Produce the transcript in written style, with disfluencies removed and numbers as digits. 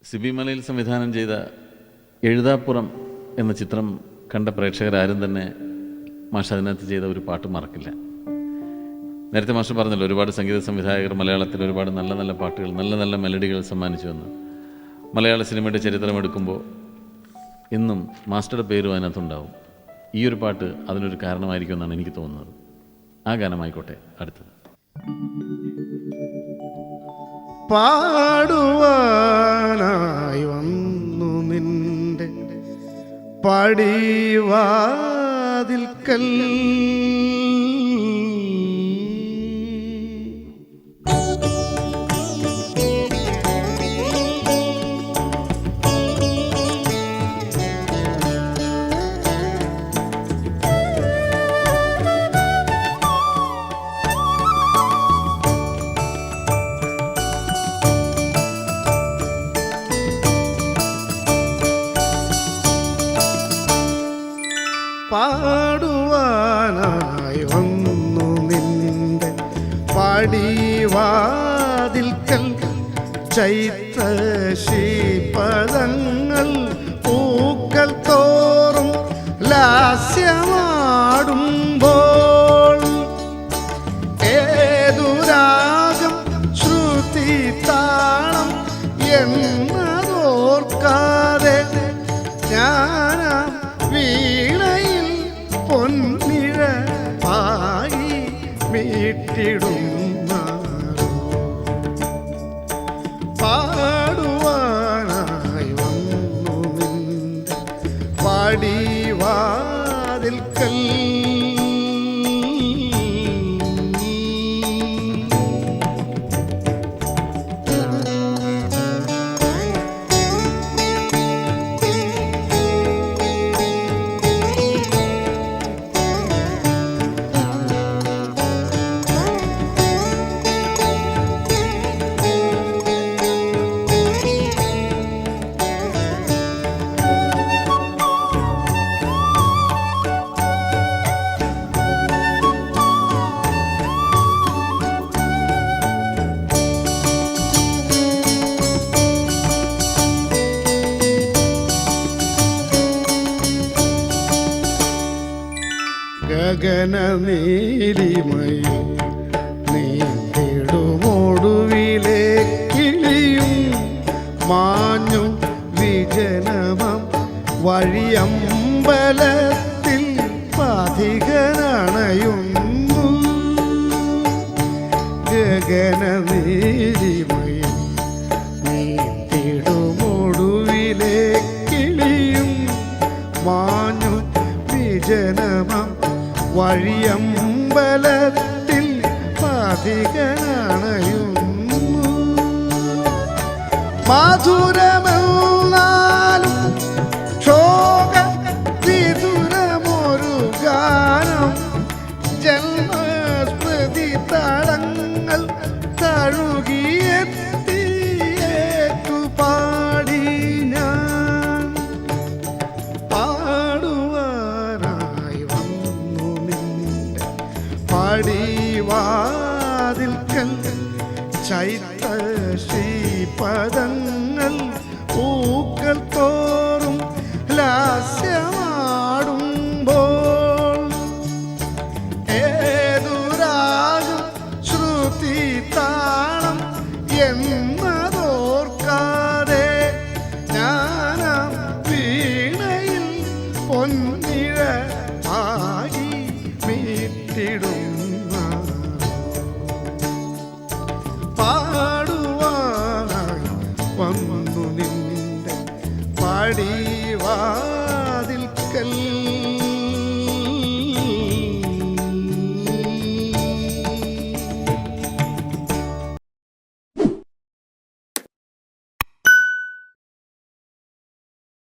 സിബി മലയിൽ സംവിധാനം ചെയ്ത എഴുതാപ്പുറം എന്ന ചിത്രം കണ്ട പ്രേക്ഷകരാരും തന്നെ മാഷ് അതിനകത്ത് ചെയ്ത ഒരു പാട്ട് മറക്കില്ല. നേരത്തെ മാഷ് പറഞ്ഞല്ലോ, ഒരുപാട് സംഗീത സംവിധായകർ മലയാളത്തിൽ ഒരുപാട് നല്ല നല്ല പാട്ടുകൾ, നല്ല നല്ല മെലഡികൾ സമ്മാനിച്ചുവെന്ന്. മലയാള സിനിമയുടെ ചരിത്രമെടുക്കുമ്പോൾ ഇന്നും മാസ്റ്ററുടെ പേരും അതിനകത്തുണ്ടാവും. ഈ ഒരു പാട്ട് അതിനൊരു കാരണമായിരിക്കുമെന്നാണ് എനിക്ക് തോന്നുന്നത്. ആ ഗാനമായിക്കോട്ടെ അടുത്തത്. പാടുവാനായി വന്നു നിന്റെ പടിവാതിൽക്കൽ പാടുവാനായി വന്നു നിന്റെ പടിവാതിൽക്കൽ ചൈത്ര ശീപദങ്ങൾ പൂക്കൾ തോറും ലാസ്യമാടുമ്പോൾ ഏതു രാഗം ശ്രുതി താളം എന്നതോർക്കാതെ ഞാൻ വീണയിൽ പൊന്നിഴ പായി മീട്ടിടുന്ന പാടുവാനായി വന്നു നിന്റെ പടിവാതിൽക്കൽ ഗഗനനീലിമയിൽ നീണ്ടിടുമൊടുവിലെ കിളിയും മാഞ്ഞു വിജനമം വഴിയമ്പലത്തിൽ പഥികനണയുന്നു. ഗഗനനീലിമയിൽ നീണ്ടിടുമൊടുവിലെ കിളിയും മാഞ്ഞു വിജനമം വഴിയമ്പലത്തിൽ പഥികനണയുന്നു. മധുരമെന്നാലും ശോക വിദുരമൊരു ഗാനം ജന്മസ്മൃതി തളങ്ങൾ തഴുകിയെത്തിയേറ്റു പാടി ഞാൻ. പാടുവാനായി വന്നു നിന്റെ പടിവാതിൽക്കൽ ചൈത്ര ശ്രീപദങ്ങൾ പൂക്കൾ തോറും ലാസ്യമാടുമ്പോൾ ഏതു രാഗം ശ്രുതി താളം എന്നതോർക്കാതെ ഞാനാം വീണയിൽ പൊന്നിഴ ആയി മീട്ടിടുന്ന പാടുവാനായി വന്നു നിന്റെ പടിവാ